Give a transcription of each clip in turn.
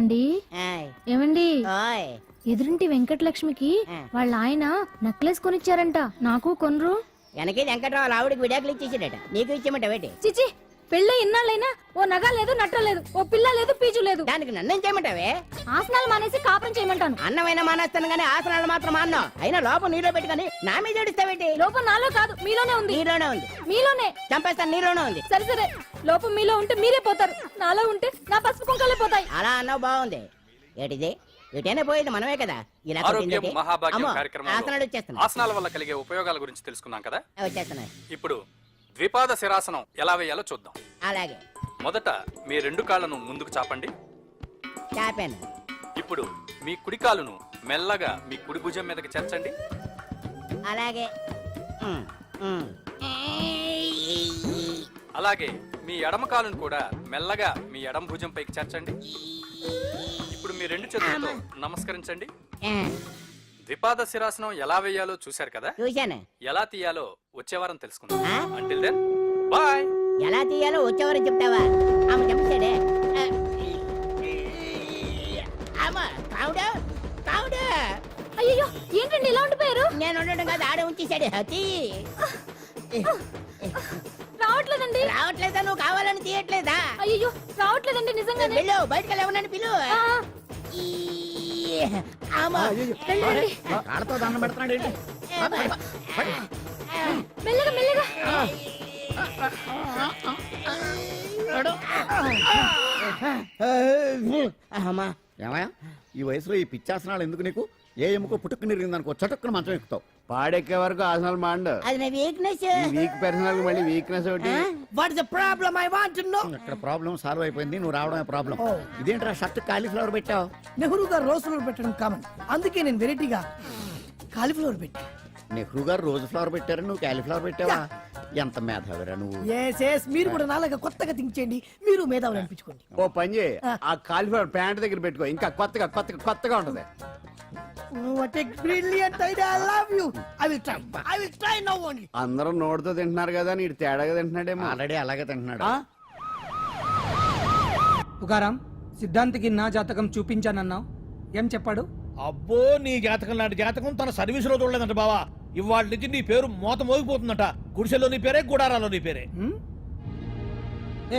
ఏమండి ఆయ్. ఏమండి ఓయ్. ఎదురింటి వెంకటలక్ష్మికి వాళ్ళ ఆయన నెక్లెస్ కొనిచ్చారంట, నాకు కొనరు. వెనకే వెంకట్రావు ఆవిడకి విడాకులు ఇచ్చేసాడట, నీకు ఇచ్చేమంట వేటి? చిచి, పెళ్ళి ఇన్నాళ్ళైనా ఓ నగ లేదు, నట్ట లేదు, ఓ పిల్ల లేదు, పీచు లేదు. దానికి నన్నేం చేయమంటావే? ఆసనాలు మానేసి కాపురం చేయమంటాను. అన్నమైనా మానేస్తాను గానీ ఆసనాలు మాత్రం మాన్నావు. అయినా లోపం నీలో పెట్టుకొని నా మీద ఏడుస్తావేటి? లోపం నాలో కాదు, మీలోనే ఉంది. నీలోనే ఉంది. మీలోనే. చంపేస్తాను, నీలోనే ఉంది. సరే సరే, లోపం మీలో ఉంటే మీరే పోతారు, నాలో ఉంటే నా పసుపు కుంకాలే పోతాయి. అలా అన్నావు, బాగుంది. ఏటిది? ఎటైనా పోయేది మనమే కదా. ఇలా ఆరోగ్యం కొట్టిందేటి? మహాభాగ్యం అమ్మో, కార్యక్రమంలో ఆసనాలు వచ్చేస్తున్నాయి. ఆసనాల వల్ల కలిగే ఉపయోగాల గురించి తెలుసుకున్నాం కదా. వచ్చేస్తున్నాయి. ఇప్పుడు ద్విపాద శిరాసనం ఎలా వేయాలో చూద్దాం. అలాగే మొదట మీ రెండు కాళ్ళను ముందుకు చాపండి. చాపాను. ఇప్పుడు మీ కుడి కాలును మెల్లగా మీ కుడి భుజం మీదకి చేర్చండి. అలాగే. ఉమ్, ఉమ్. అలాగే మీ ఎడమ కాలును కూడా మెల్లగా మీ ఎడమ భుజం పైకి చేర్చండి. ఇప్పుడు మీ రెండు చేతులతో నమస్కరించండి. ఆ, ద్విపాద శిరాసనం ఎలా వేయాలో చూశారు కదా. చూశాను. ఎలా తీయాలో వచ్చే వారం తెలుసుకుందాం. ఆ? Until then bye. ఎలా తీయాలో వచ్చేవారు చెప్తావా? ఆమె చెప్పాడే. అయ్యో, ఏంటండి ఇలా ఉండిపోయారు? నేను ఉండడం కాదు, ఆడే ఉంచేశాడు. హతి రావట్లేదండి. రావట్లేదా? నువ్వు కావాలని తీయట్లేదా? అయ్యో, రావట్లేదండి నిజంగానే. పిలు బయటకు వెళ్ళమని పిలు. ఆ, వెళ్ళండి. కాళ్ళతో దండం పెడుతున్నాడు ఏంటి? మెల్లగా మెల్లగా. అమ్మా, ఏమయ్యా, ఈ వయసులో ఈ పిచ్చాసనాలు ఎందుకు నీకు? ఏ ఎముకో పుట్టుకు నిరిగిందనుకో చటుక్కున మంచం ఎక్కుతావు. పాడెక్కే వరకు ఆసనాలు మాండు. అది నా వీక్నెస్. వీక్ పర్సనల్ మళ్ళీ వీక్నెస్ ఒకటి. What is the problem? I want to know. ఇక్కడ ప్రాబ్లం సాల్వ్ అయిపోయింది, నువ్వు రావడమే ప్రాబ్లం. ఇదేంట్రా షర్ట్ కాలీఫ్లవర్ పెట్టావు? నెహ్రూ గారు రోజ్ ఫ్లవర్ పెట్టడం కామన్, అందుకే నేను వెరైటీగా కాలీఫ్లవర్ పెట్టి. నెహ్రూ గారు రోజు ఫ్లవర్ పెట్టారు, నువ్వు కాలీఫ్లవర్ పెట్టావా? ఎంత మేధావిరా నువ్వు. ఎస్ మీరు కూడా నాలాగా కొత్తగా థింక్ చేయండి, మీరు మేధావులు అనిపించుకోండి. ఓ పని చేయి, ఆ కాలిఫ్లవర్ ప్యాంట్ దగ్గర పెట్టుకో, ఇంకా కొత్తగా ఉంటది. What a brilliant idea, I love you. I will try now only. అందరూ నోటితో తింటున్నారు కదా, నీడు తేడాగా తింటున్నాడేమో. ఆల్రెడీ అలాగే తింటున్నాడు. పుకారం, సిద్ధాంతికి నా జాతకం చూపించానన్నావు, ఏం చెప్పాడు? అబ్బో, నీ జాతకం లాంటి జాతకం తన సర్వీసులో చూడలేదంట బావా. ఇవాళ నుంచి నీ పేరు మోత మోగిపోతుందట. గుడిసెలో నీ పేరే, గుడారాలో నీ పేరే.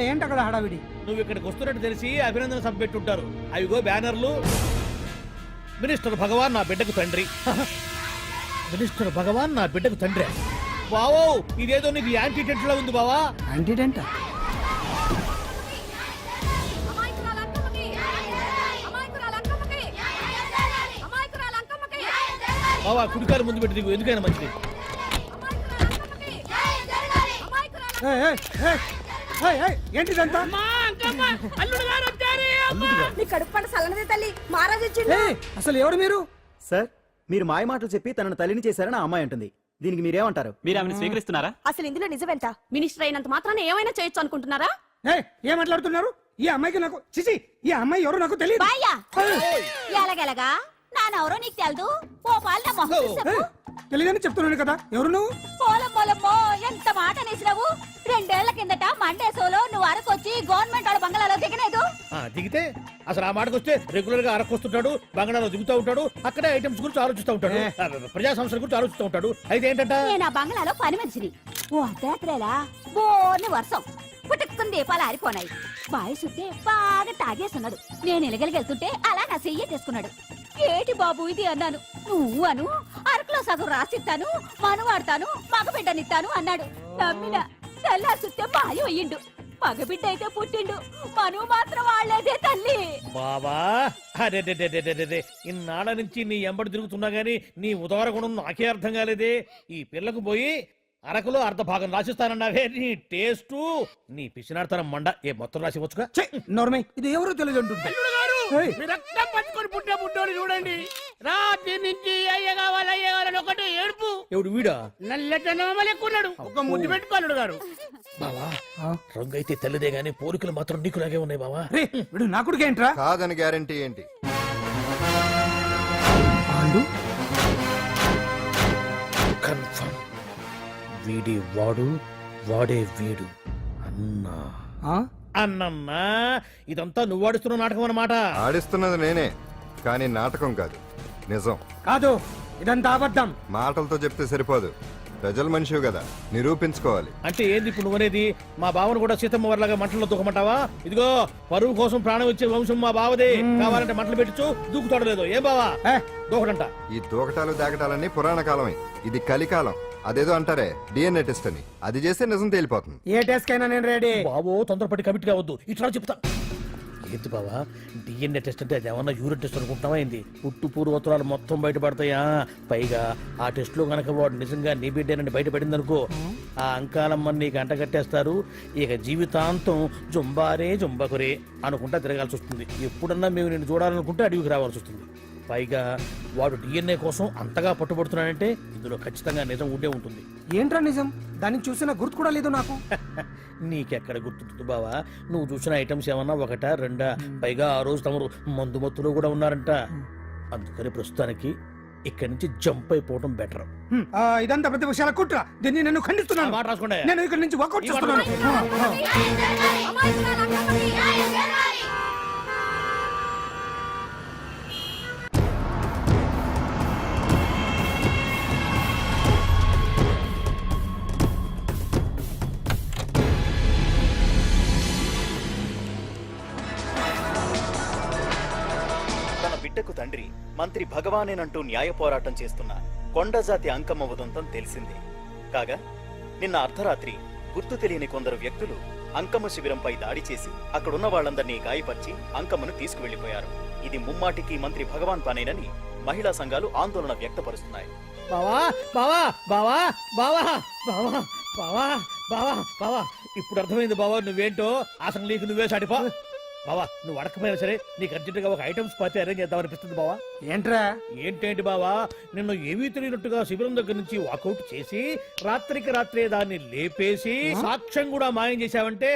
ఏంటి అక్కడ హడావిడి? నువ్వు ఇక్కడికి వస్తున్నట్టు తెలిసి అభినందన సభ పెట్టుంటారు. అవిగో బ్యానర్లు. మినిస్టర్ భగవాన్ నా బిడ్డకు తండ్రి. మినిస్టర్ భగవాన్ నా బిడ్డకు తండ్రి. బావో, ఇదేదో నీకు యాంటీటెంట్ లా ఉంది బావా. యాంటీడెంట్? బావా, కుడికారు ముందు పెట్టి దిగు, ఎందుకైనా మంచిది. ఏంటిదంతా? అసలు ఎవరు మీరు? సార్, మీరు మాయ మాటలు చెప్పి తనను తల్లిని చేశారని ఆ అమ్మాయి అంటుంది. దీనికి మీరేమంటారు? మీరు ఆమెను స్వీకరిస్తున్నారా? అసలు ఇందులో నిజమేంట? మినిస్టర్ అయినంత మాత్రాన ఏమైనా చేయొచ్చు అనుకుంటున్నారా? ఏం మాట్లాడుతున్నారు? ఈ అమ్మాయికి నాకు చిచి, ఈ అమ్మాయి ఎవరు నాకు తెలియదు. ఎలాగెలగా నానెవరో నీకు తెలదు. ఓ పాల తెలియదని చెప్తున్నాను కదా, ఎవరు నువ్వు? పోలమ్మో, ఎంత మాట అనేసినావు. 2 ఏళ్ల కిందట మండే సోలో నువ్వు అరకొచ్చి గవర్నమెంట్ వాళ్ళ బంగ్లాలో దిగలేదు. దిగితే అసలు ఆ మాటకు వస్తే రెగ్యులర్ గా అరకొస్తుంటాడు, బంగాళాలో దిగుతూ ఉంటాడు, అక్కడే ఐటమ్స్ గురించి ఆలోచిస్తూ ఉంటాడు, ప్రజా సంస్థల గురించి ఆలోచిస్తూ ఉంటాడు. అయితే ఏంటంట, నేను ఆ బంగ్లాలో పని మనిషిని. ఓ అర్ధరాత్రేలా బోర్ని వర్షం పుట్టుకుని దీపాలు ఆరిపోనాయి. బాయ్ సుట్టే బాగా తాగేస్తున్నాడు. నేను ఎలగలిగెళ్తుంటే అలా నా చెయ్యి తీసుకున్నాడు. ఏటి బాబు ఇది అన్నాను. నువ్వు అను, అరకులో సగం రాసిస్తాను, మనువాడతాను, మగబిడ్డనిస్తాను అన్నాడు. నమ్మిన తెల్లా సుట్టే మాయం అయ్యిండు. మగబిడ్డ అయితే పుట్టిండు, మనువు మాత్రం వాళ్లేదే తల్లి. బాబా అరే ఇన్నాళ్ళ నుంచి నీ ఎంబడి తిరుగుతున్నా గానీ నీ ఉదార గుణం నాకే అర్థం కాలేదే. ఈ పిల్లకు పోయి అరకులో అర్ధ భాగం రాసిస్తానన్నావే, నీ టేస్టు, నీ పిచ్చినాడతనం మండ. ఏ మొత్తం రాసి వచ్చుగా. నోర్మై, ఇది ఎవరో తెలియదు అంటుంది. రక్తం పట్టుకొని పుట్టే పుట్టోడు చూడండి. రాత్రి నుంచి అయ్య కావాలని ఒకటే ఏడుపు. ఎవడు వీడా? నల్లెట్టున్నాడు, ఒక ముద్దు పెట్టుకోలేడు గారు. బావా, రంగు అయితే తెల్లదే గానీ పోలికలు మాత్రం నీకులాగే ఉన్నాయి బావా. వీడు నా కొడుకు ఏంట్రా? కాదని గ్యారంటీ ఏంటి? కన్ఫర్మ్, వీడి వాడు, వాడే వీడు అన్నా. అన్నమ్మా ఇదంతా నువ్వు ఆడుస్తున్న నాటకం అన్నమాట. ఆడిస్తున్నది నేనే, కానీ నాటకం కాదు, నిజం. కాదు ఇదంతా అబద్ధం. మాటలతో చెప్తే సరిపోదు, ప్రజల మనిషివి కదా, నిరూపించుకోవాలి. అంటే ఏంది ఇప్పుడు నువ్వనేది? మా బావను కూడా సీతమ్మ వారిలాగా మంటల్లో దూకమంటావా? ఇదిగో పరువు కోసం ప్రాణం ఇచ్చే వంశం మా బావదే. కావాలంటే మంటలు పెట్టచ్చు, దూకుతాడలేదు. ఏం బావా దూకడంట? ఈ దూకటాలు దాకటాలన్నీ పురాణ కాలమే, ఇది కలికాలం. అదేదో అంటారే డిఎన్ఏ టెస్ట్ అని, అది చేస్తే నిజం తేలిపోతుంది. ఏ టెస్ట్ కైనా నేను రెడీ. బాబో తొందరపడి కమిట్ కావద్దు, ఇట్లా చెప్తా. ఏంటి బావా డిఎన్ఏ టెస్ట్ అంటే అది ఏమన్నా యూరిన్ టెస్ట్ అనుకుంటున్నావా ఏంది? పుట్టు పూర్వోత్తరాలు మొత్తం బయటపడతాయా? పైగా ఆ టెస్ట్ లో గనక వాడు నిజంగా నీ బిడ్డేనని బయటపడింది అనుకో, ఆ అంకాలమ్మని నీకు అంట కట్టేస్తారు. ఇక జీవితాంతం జుంబారే జుంబకురే అనుకుంటా తిరగాల్సి వస్తుంది. ఎప్పుడన్నా మేము నేను చూడాలనుకుంటే అడవికి రావాల్సి వస్తుంది. పైగా వాడు డిఎన్ఏ కోసం అంతగా పట్టుబడుతున్నాడంటే ఇందులో ఖచ్చితంగా నిజం ఉండే ఉంటుంది. ఏంట్రా నిజం? దాన్ని చూసిన గుర్తు కూడా లేదు నాకు. నీకెక్కడ గుర్తుంటుంది బావా? నువ్వు చూసిన ఐటమ్స్ ఏమన్నా ఒకటా రెండా? పైగా ఆ రోజు తమరు మందు మత్తులో కూడా ఉన్నారంట. అందుకని ప్రస్తుతానికి ఇక్కడి నుంచి జంప్ అయిపోవడం బెటర్. ఇదంతా ప్రతి విషయాల కుట్ర. దీన్ని నేను ఖండిస్తున్నాను. మాట రాసుకోండి. నేను ఇక్కడి నుంచి వాకౌట్ చేస్తున్నాను. తన బిడ్డకు తండ్రి మంత్రి భగవానేనంటూ న్యాయ పోరాటం చేస్తున్న కొండజాతి అంకమ్మ ఉదంతం తెలిసిందే. కాగా నిన్న అర్ధరాత్రి గుర్తు తెలియని కొందరు వ్యక్తులు అంకమ్మ శిబిరంపై దాడి చేసి అక్కడున్న వాళ్ళందరినీ గాయపరిచి అంకమ్మను తీసుకువెళ్లిపోయారు. ఇది ముమ్మాటికి మంత్రి భగవాన్ పనేనని మహిళా సంఘాలు ఆందోళన వ్యక్తపరుస్తున్నాయి. బావా బావా బావా బావా బావా బావా బావా బావా ఇప్పుడు అర్థమైంది బావా నువ్వేంటో. అసలు నీకు నువ్వే సాటిపో బావా. నువ్వు అడకపోయినా సరే నీకు అర్జెంటుగా ఒక ఐటమ్స్ పార్టీ అరేంజ్ చేద్దాం అనిపిస్తుంది బావా. ఏంట్రా? ఏంటేంటి బావా, నిన్ను ఏమీ తెలియనట్టుగా శిబిరం దగ్గర నుంచి వాకౌట్ చేసి రాత్రికి రాత్రే దాన్ని లేపేసి సాక్ష్యం కూడా మాయం చేశావంటే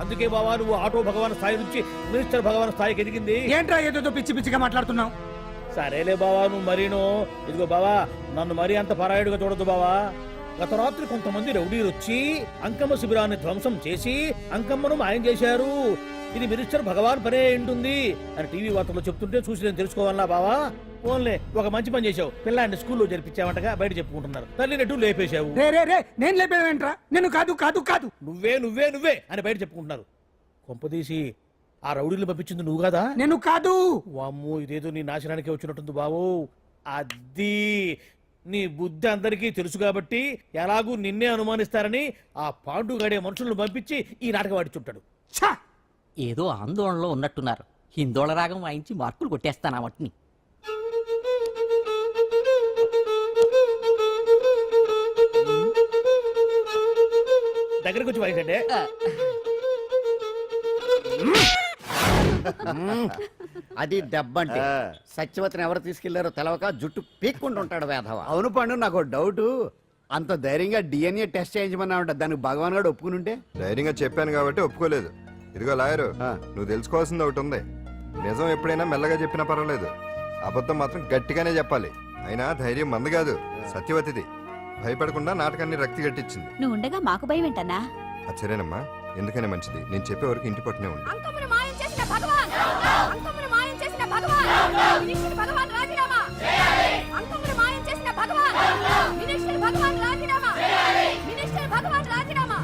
అందుకే బావా నువ్వు ఆటో భగవాన్ స్థాయి నుంచి మినిస్టర్ భగవాన్ స్థాయికి ఎదిగింది. ఏంట్రా ఏదో పిచ్చి పిచ్చిగా మాట్లాడుతున్నావు? సరేలే బావా నువ్వు మరీను. ఇదిగో బావా నన్ను మరీ అంత పరాయుడుగా చూడద్దు బావా. గత రాత్రి కొంతమంది రౌడీలు వచ్చి అంకమ్మ శిబిరాన్ని ధ్వంసం చేసి అంకమ్మను మాయం చేశారు. ఇది మినిస్టర్ భగవాన్ పనే ఉంటుంది అని టీవీ వార్తల్లో చెప్తుంటే చూసి నేను తెలుసుకోవాలా బావా? ఓన్లే ఒక మంచి పని చేశావు. పిల్లాన్ని స్కూల్లో జరిపించావంటగా బయట చెప్పుకుంటున్నారు. తల్లినట్టు లేపేశావు. నేను లేపేవేంట్రా? నేను కాదు కాదు కాదు నువ్వే నువ్వే నువ్వే అని బయట చెప్పుకుంటున్నారు. కొంపదీసి ఆ రౌడీలు పంపించింది నువ్వు కదా? నేను కాదు. వామ్మో ఇదేదో నీ నాశనానికి వచ్చినట్టుంది బావు. అది నీ బుద్ధి అందరికీ తెలుసు కాబట్టి ఎలాగూ నిన్నే అనుమానిస్తారని ఆ పాండుగాడే మనుషులను పంపించి ఈ నాటకం ఆడిచుంటాడు. ఏదో ఆందోళనలో ఉన్నట్టున్నారు. హిందోళ రాగం వాయించి మార్కులు కొట్టేస్తాను వాటిని. దగ్గరకు వచ్చి వాయించండి. అది దెబ్బంటే. సత్యవతిని ఎవరు తీసుకెళ్లారో తెలవక జుట్టు పీక్కుంటూ ఉంటాడు వేధవ. అవును పండు, నాకు డౌట్. అంత ధైర్యంగా డిఎన్ఏ టెస్ట్ చేయించమన్నా ఉంటా, దానికి భగవాన్ గారు ఒప్పుకునుంటే? ధైర్యంగా చెప్పాను కాబట్టి ఒప్పుకోలేదు. ఇదిగో లాయరు, నువ్వు తెలుసుకోవాల్సింది ఒకటి ఉంది. నిజం ఎప్పుడైనా మెల్లగా చెప్పినా పర్వాలేదు, అబద్ధం మాత్రం గట్టిగానే చెప్పాలి. అయినా ధైర్యం మంది కాదు, సత్యవతిది. భయపడకుండా నాటకాన్ని రక్తి గట్టించింది. నువ్వు ఉండగా మాకు భయం ఏంటన్నా? సరేనమ్మా, ఎందుకనే మంచిది. నేను చెప్పే వరకు ఇంటి పట్టునే ఉంది. అంకమ్మను మాయం చేసిన భగవాన్! అంకమ్మను మాయం చేసిన భగవాన్! మినిస్టర్ భగవాన్ రాజీనామా! అంకమ్మను మాయం చేసిన భగవాన్! మినిస్టర్ భగవాన్ రాజీనామా! మినిస్టర్ భగవాన్ రాజీనామా!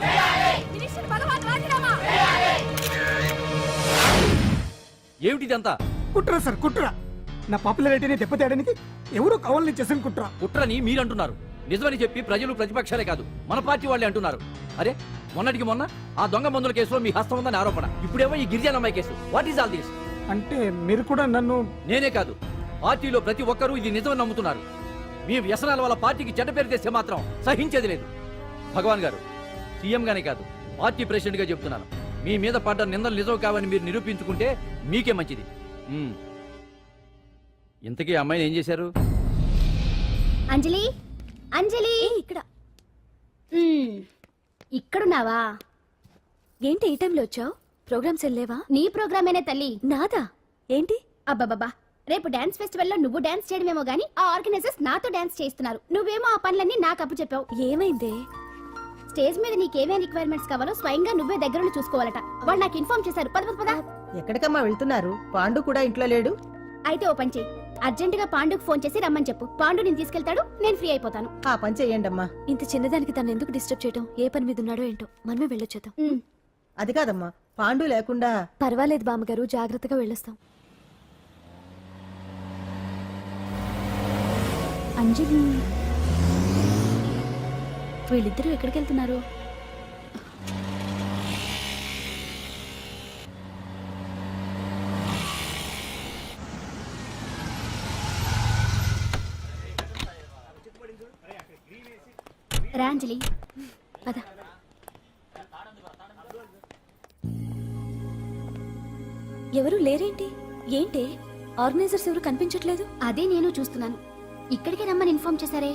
మినిస్టర్ భగవాన్ రాజీనామా! ఏమిటిదంతా? కుట్ర సార్ కుట్ర. నా పాపులారిటీని దెబ్బతేయడానికి ఎవరో కావాలని చేసిన కుట్ర. కుట్రని మీరంటున్నారు. నిజమని చెప్పి ప్రజలు ప్రతిపక్షాలే కాదు మన పార్టీ వాళ్ళే అంటున్నారు. అరే మొన్నటికి మొన్న ఆ దొంగ మందుల కేసులో మీ హస్తం ఉందని ఆరోపణ. ఇప్పుడేమో ఈ గిరిజన అమ్మాయి case. What is all this? అంటే మీరు కూడా నన్ను... నేనే కాదు, పార్టీలో ప్రతి ఒక్కరూ ఇది నిజమని నమ్ముతున్నారు. మీ వ్యసనాల వల్ల పార్టీకి చెడ్డ పేరు తెస్తే మాత్రం సహించేది లేదు. భగవాన్ గారు, సీఎం గానే కాదు పార్టీ ప్రెసిడెంట్ గా చెప్తున్నాను, మీ మీద పడ్డ నిందలు నిజం కావని మీరు నిరూపించుకుంటే మీకే మంచిది. ఇంతకీ అమ్మాయిని ఏం చేశారు? అంజలి అంజలి ఇక్కడ ఇక్కడున్నావా? ఏంటి ఈ టైంలో వచ్చావు? ప్రోగ్రామ్స్ వెళ్ళేవా? నీ ప్రోగ్రామేనే తల్లి. నాదా? ఏంటి? అబ్బబ్బబ్బా, రేపు డాన్స్ ఫెస్టివల్ లో నువ్వు డాన్స్ చేయడమేమో గానీ ఆ ఆర్గనైజర్స్ నాతో డాన్స్ చేస్తున్నారు. నువ్వేమో ఆ పనులన్నీ నాకు అప్పు చెప్పావు. ఏమైంది? స్టేజ్ మీద నీకేమేం రిక్వైర్మెంట్స్ కావాలో స్వయంగా నువ్వే దగ్గరుండి చూసుకోవాలట. వాళ్ళు నాకు ఇన్ఫార్మ్ చేశారు. పద పద పద. ఎక్కడికమ్మా వెళ్తున్నారు? పాండు కూడా ఇంట్లో లేడు. అయితే ఓ పని చెయ్యి, అర్జెంట్ గా పాండుకు ఫోన్ చేసి రమ్మని చెప్పు. పాండు నేను తీసుకెళ్తాడు, నేను ఫ్రీ అయిపోతాను. ఆ పని చెయ్యండి అమ్మా. ఇంత చిన్నదానికి తను ఎందుకు డిస్టర్బ్ చేయటం? ఏ పని మీద ఉన్నాడో ఏంటో, మనమే వెళ్ళొచ్చేద్దాం. అది కాదమ్మా, పాండు లేకుండా. పర్వాలేదు బామ్మగారు, జాగ్రత్తగా వెళ్ళొస్తాం. అంజలి, వీళ్ళిద్దరూ ఎక్కడికి వెళ్తున్నారు? రా అంజలి, పద. ఎవరు లేరేంటి? ఏంటి ఆర్గనైజర్స్ ఎవరు కనిపించట్లేదు? అదే నేను చూస్తున్నాను. ఇక్కడికి రమ్మని ఇన్ఫార్మ్ చేశారే.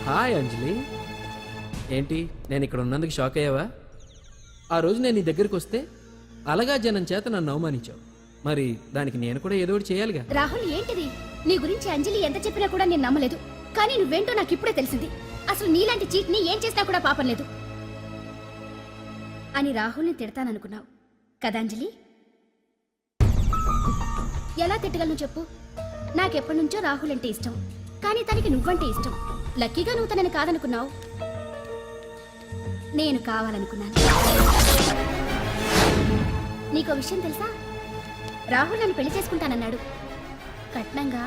హాయ్ అంజలి, ఏంటి నేను ఇక్కడ ఉన్నందుకు షాక్ అయ్యావా? ఆ రోజు నేను నీ దగ్గరికి వస్తే అలగా జనం చేత నన్ను అవమానించావు. మరి దానికి నేను కూడా ఏదో ఒకటి చేయాలిగా. రాహుల్, ఏంటిది? నీ గురించి అంజలి ఎంత చెప్పినా కూడా నేను నమ్మలేదు. కానీ నువ్వేంటో నాకు ఇప్పుడే తెలిసింది. అసలు నీలాంటి చీట్ ని ఏం చేసినా కూడా పాపం లేదు అని రాహుల్ని తిడతాననుకున్నావు కదా అంజలి? ఎలా తిట్టగలను చెప్పు? నాకెప్పటి నుంచో రాహుల్ అంటే ఇష్టం, కానీ తనకి నువ్వంటే ఇష్టం. లక్కీగా నువ్వు తనని కాదనుకున్నావు, నేను కావాలనుకున్నాను. నీకో విషయం తెలుసా? రాహుల్ నన్ను పెళ్లి చేసుకుంటానన్నాడు. కట్నంగా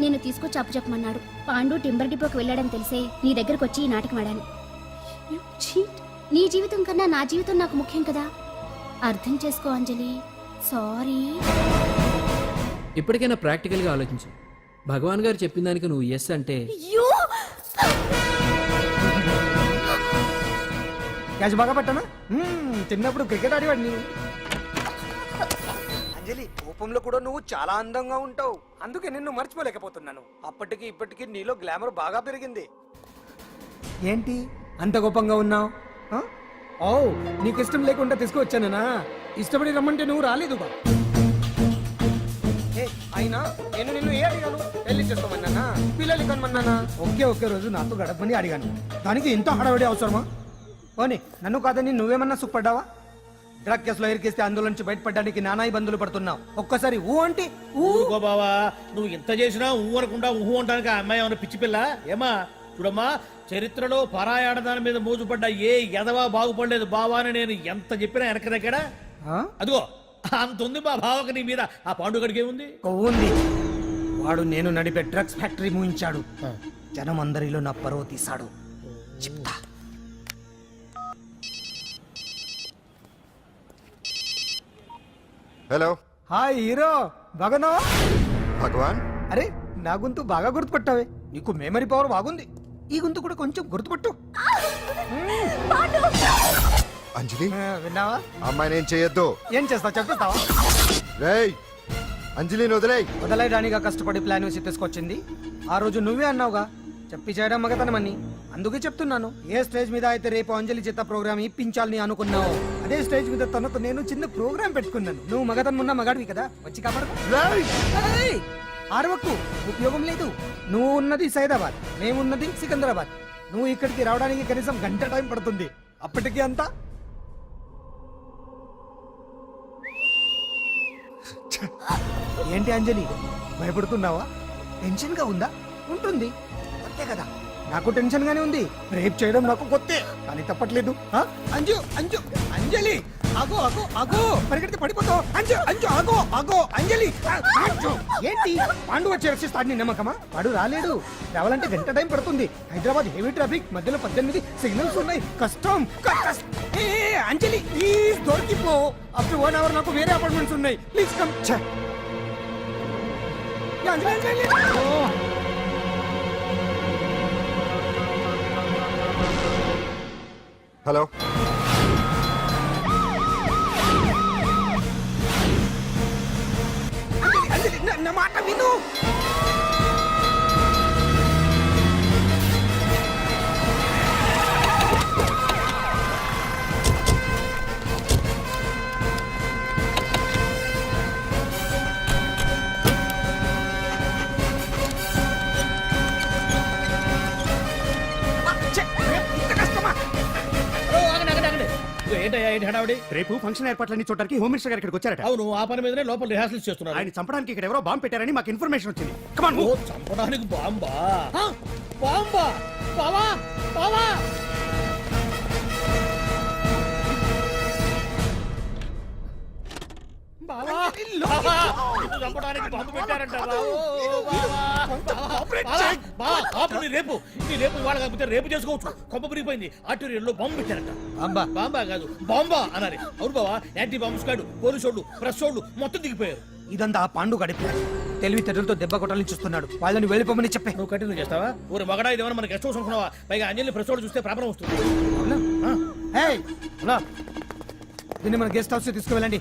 నేను తీసుకొచ్చి అప్పు చెప్పమన్నాడు. పాండు టింబర్ డిపోకి వెళ్ళాడని తెలిసే నీ దగ్గరకు వచ్చి ఈ నాటకం ఆడాను. నీ జీవితం కన్నా నా జీవితం నాకు ముఖ్యం కదా. అర్థం చేసుకో అంజలి. సారీ. ఇప్పటికైనా ప్రాక్టికల్గా ఆలోచించు. భగవాన్ గారు చెప్పిన దానికి నువ్వు ఎస్ అంటే క్యాచ్ బాగా పట్టానా? చిన్నప్పుడు క్రికెట్ ఆడేవాడిని. అంజలి, కోపంలో కూడా నువ్వు చాలా అందంగా ఉంటావు. అందుకే నిన్ను మర్చిపోలేకపోతున్నాను. అప్పటికి ఇప్పటికి నీలో గ్లామర్ బాగా పెరిగింది. ఏంటి అంత కోపంగా ఉన్నావు? ఓ, నీకు ఇష్టం లేకుండా తీసుకువచ్చానా? ఇష్టపడి రమ్మంటే నువ్వు రాలేదుగా. అయినా నేను నిన్ను ఏ అడిగాను? పెళ్లి చేసుకోమన్నానా, పిల్లలు కనమన్నానా? ఒకే రోజు నాతో గడపని అడిగాను. దానికి ఇంత హడావిడి అవసరమా? ఓని, నన్ను కాదని నువ్వేమన్నా సుఖపడ్డావా? డ్రగ్ కేసులో ఇరికిస్తే అందులో నుంచి బయటపడడానికి నానా ఇబ్బందులు పడుతున్నావు. ఒక్కసారి ఊ అంటే ఊరుకో బావా. నువ్వు ఇంత చేసినా ఊ అనకుండా ఊహు అంటానికి ఆ అమ్మాయి ఏమన్నా పిచ్చి పిల్ల ఏమా? చూడమ్మా, చరిత్రలో పరాయాడదాని మీద మోజుపడ్డ ఏ ఎదవా బాగుపడలేదు బావా అని నేను ఎంత చెప్పినా వెనక దగ్గర. అదిగో అంత ఉంది మా బావకి నీ మీద. ఆ పాండుగడికి ఏముంది? కొవ్వుంది. వాడు నేను నడిపే డ్రగ్స్ ఫ్యాక్టరీ మూయించాడు. జనం అందరిలో నా పరువు తీశాడు. చెప్తా. హలో. హాయ్ హీరో, బాగున్నావా? భగవాన్, అరే నా గొంతు బాగా గుర్తుపట్టావే. నీకు మెమరీ పవర్ బాగుంది. ఈ గొంతు కూడా కొంచెం గుర్తుపట్టు. అంజలి విన్నావా? అమ్మాయి నేను చేయొద్దు. ఏం చేస్తావు చెప్పేస్తావా? రేయ్, అంజలిని వదిలేయ్. వదలయడానిగా కష్టపడి ప్లాన్ వేసి తీసుకొచ్చింది. ఆ రోజు నువ్వే అన్నావుగా చెప్పి చేయడం మగతనమని. అందుకే చెప్తున్నాను. ఏ స్టేజ్ మీద అయితే రేపు అంజలి చేత ప్రోగ్రామ్ ఇప్పించాలని అనుకున్నావు, అదే స్టేజ్ మీద తనతో నేను చిన్న ప్రోగ్రామ్ పెట్టుకున్నాను. నువ్వు మగతనం ఉన్న మగాడివి కదా, వచ్చి కాపాడు. ఆరవకు, ఉపయోగం లేదు. నువ్వు ఉన్నది సైదాబాద్, మేమున్నది సికింద్రాబాద్. నువ్వు ఇక్కడికి రావడానికి కనీసం గంట టైం పడుతుంది. అప్పటికి అంతా ఏంటి అంజలి, భయపడుతున్నావా? టెన్షన్ గా ఉందా? ఉంటుంది, కొత్తే కదా. నాకు టెన్షన్ గానే ఉంది. రేప్ చేయడం నాకు కొత్తే, కానీ తప్పట్లేదు. అంజు అంజు అంజలి, ఆగో ఆగో ఆగో, పరిగెడితే పడిపోతావు. అంజు అంజు ఆగో ఆగో అంజలి. అంజు, ఏంటి పాండు వచ్చి రక్షిస్తాడు నీ నమ్మకమా? వాడు రాలేడు. రావాలంటే గంట టైం పడుతుంది. హైదరాబాద్ హెవీ ట్రాఫిక్, మధ్యలో 18 సిగ్నల్స్ ఉన్నాయి. కష్టం. అంజలి ప్లీజ్ దొరికిపో. ఆఫ్టర్ 1 hour నాకు వేరే అపార్ట్మెంట్స్ ఉన్నాయి. Please come. హలో నా మాట విను. ఏంటయ్యా ఏంటి హడావుడి? రేపు ఫంక్షన్ ఏర్పాట్లన్నీ చూడడానికి హోమ్ మినిస్టర్ గారు ఇక్కడికి వచ్చారట. అవును, ఆ పని మీదనే లోపల రిహార్సల్స్ చేస్తున్నారు. ఆయన చంపడానికి ఇక్కడ ఎవరో బాంబు పెట్టారని మాకు ఇన్ఫర్మేషన్ వచ్చింది. కమాన్ ఓ, చంపడానికి బాంబా? బాంబా? బావా బావా బావా బావా, నిన్ను చంపడానికి బాంబు పెట్టారంటారా? ఓ, బావా, బావా, బావా, ఆపు, నీ రేపు ఇవాళ కాకపోతే రేపు చేసుకోవచ్చు. కొంప మురిగిపోయింది. ఆర్టీరియల్లో బాంబు పెట్టారంట. బాంబా కాదు, బాంబా అనాలి. అవును బావా, యాంటీ బాంబ్ స్క్వాడ్, పోలీసు వాళ్ళు, ప్రెస్ వాళ్ళు మొత్తం దిగిపోయారు. ఇదంతా ఆ పాండు గడిపి తెలివితేటలతో దెబ్బ కొట్టాలని చూస్తున్నాడు. వాళ్ళని వెళ్ళిపోమని చెప్పే. నువ్వు కంటిన్యూ చేస్తావా? ఊరి మగడా ఇదేమన్నా మనకి గెస్ట్ హౌస్ అనుకున్నావా? పైగా అంజలి ప్రెస్ వాళ్ళు చూస్తే ప్రాబ్లం వస్తుంది. ఏయ్, దీన్ని మన గెస్ట్ హౌస్ తీసుకువెళ్ళండి.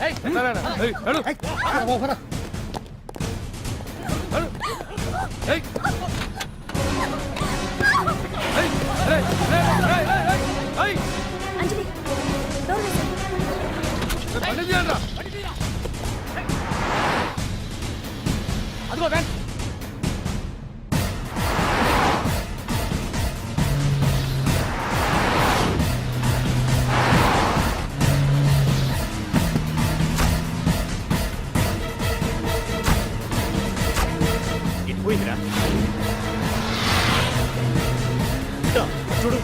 అంజలి డోర్ వేసేయ్. అదిగో వ్యాన్. ఇది పోయిందిరా. చూడు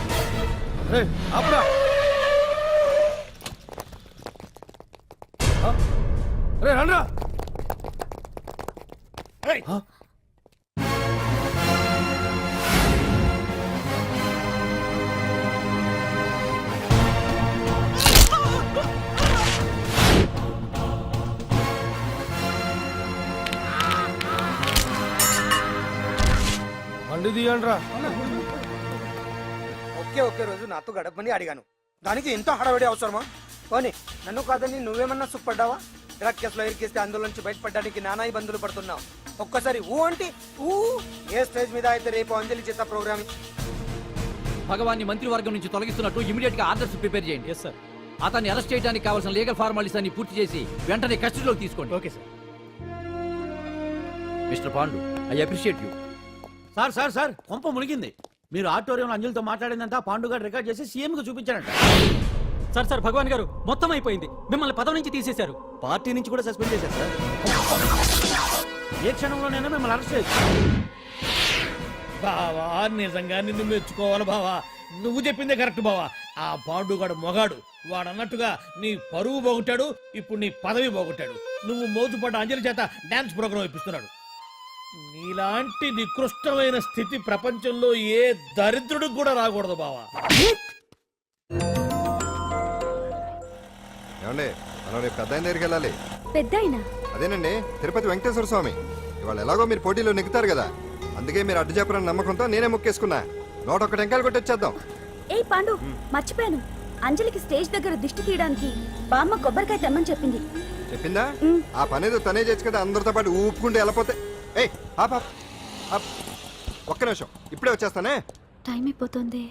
అప్పుడా రండ్రా. బండి తీయండ్రా. ఒకే రోజు నాతో గడపమని అడిగాను. దానికి ఎంతో హడావిడి అవసరమా? పోనీ నన్ను కాదని నువ్వేమన్నా సుఖపడ్డావా? డ్రగ్ కేసులో ఇరికిస్తే అందులో నుంచి బయటపడడానికి నానా ఇబ్బందులు పడుతున్నావు. ఒక్కసారి ఊ అంటే ఊ. ఏ స్టేజ్ మీద అయితే రేపు అంజలి చేత ప్రోగ్రామ్. భగవాన్ని మంత్రివర్గం నుంచి తొలగిస్తున్నట్టు ఇమీడియట్ గా ఆర్డర్స్ ప్రిపేర్ చేయండి. Yes sir. అతన్ని అరెస్ట్ చేయడానికి కావాల్సిన లీగల్ ఫార్మాలిటీస్ అన్ని పూర్తి చేసి వెంటనే కస్టడీలోకి తీసుకోండి. Okay sir. Mister Pandu, I appreciate you. Sir sir sir, కొంప మునిగింది. మీరు ఆడిటోరియంలో అంజలితో మాట్లాడిందంతా పాండుగాడు రికార్డ్ చేసి సీఎం కు చూపించారంట. సార్ సార్ భగవాన్ గారు మొత్తం అయిపోయింది. మిమ్మల్ని పదవి నుంచి తీసేశారు. పార్టీ నుంచి కూడా సస్పెండ్ చేశారు సార్. ఏ క్షణంలోనైనా మిమ్మల్ని అరెస్ట్ చేయొచ్చు. బావా, నిజంగా నిన్ను మెచ్చుకోవాలి బావా. నువ్వు చెప్పిందే కరెక్ట్ బావా. ఆ పాండుగాడు మొగాడు. వాడు అన్నట్టుగా నీ పరువు పోగొట్టాడు, ఇప్పుడు నీ పదవి పోగొట్టాడు. నువ్వు మోతుపడ్డ అంజలి చేత డాన్స్ ప్రోగ్రాం ఇప్పిస్తున్నాడు. నీలాంటి నికృష్టమైన స్థితి ప్రపంచంలో ఏ దరిద్రుడికి కూడా రాకూడదు బావా. ఏమండి, మనం రేపు పెద్ద ఆయన దగ్గరికి వెళ్ళాలి. పెద్దాయనా? అదేనండి, తిరుపతి వెంకటేశ్వర స్వామి. ఇవాళ ఎలాగో మీరు పోటీలో నెగ్గుతారు కదా, అందుకే మీరు అడ్డు చెప్పరని నమ్మకంతో నేనే మొక్కేసుకున్నా. 101 టెంకాయలు కొట్టొచ్చేద్దాం. ఏయ్ పాండు, మర్చిపోయాను. అంజలికి స్టేజ్ దగ్గర దిష్టి తీయడానికి బామ్మ కొబ్బరికాయ తెమ్మని చెప్పింది. చెప్పిందా? ఆ పనేదో తనే చేయొచ్చు కదా, అందరితో పాటు ఊపుకుంటే వెళ్ళిపోతే. ఏయ్ ఆప్ ఆప్ ఆప్. ఒక్క నిమిషం, ఇప్పుడే వచ్చేస్తానే. టైం అయిపోతుంది.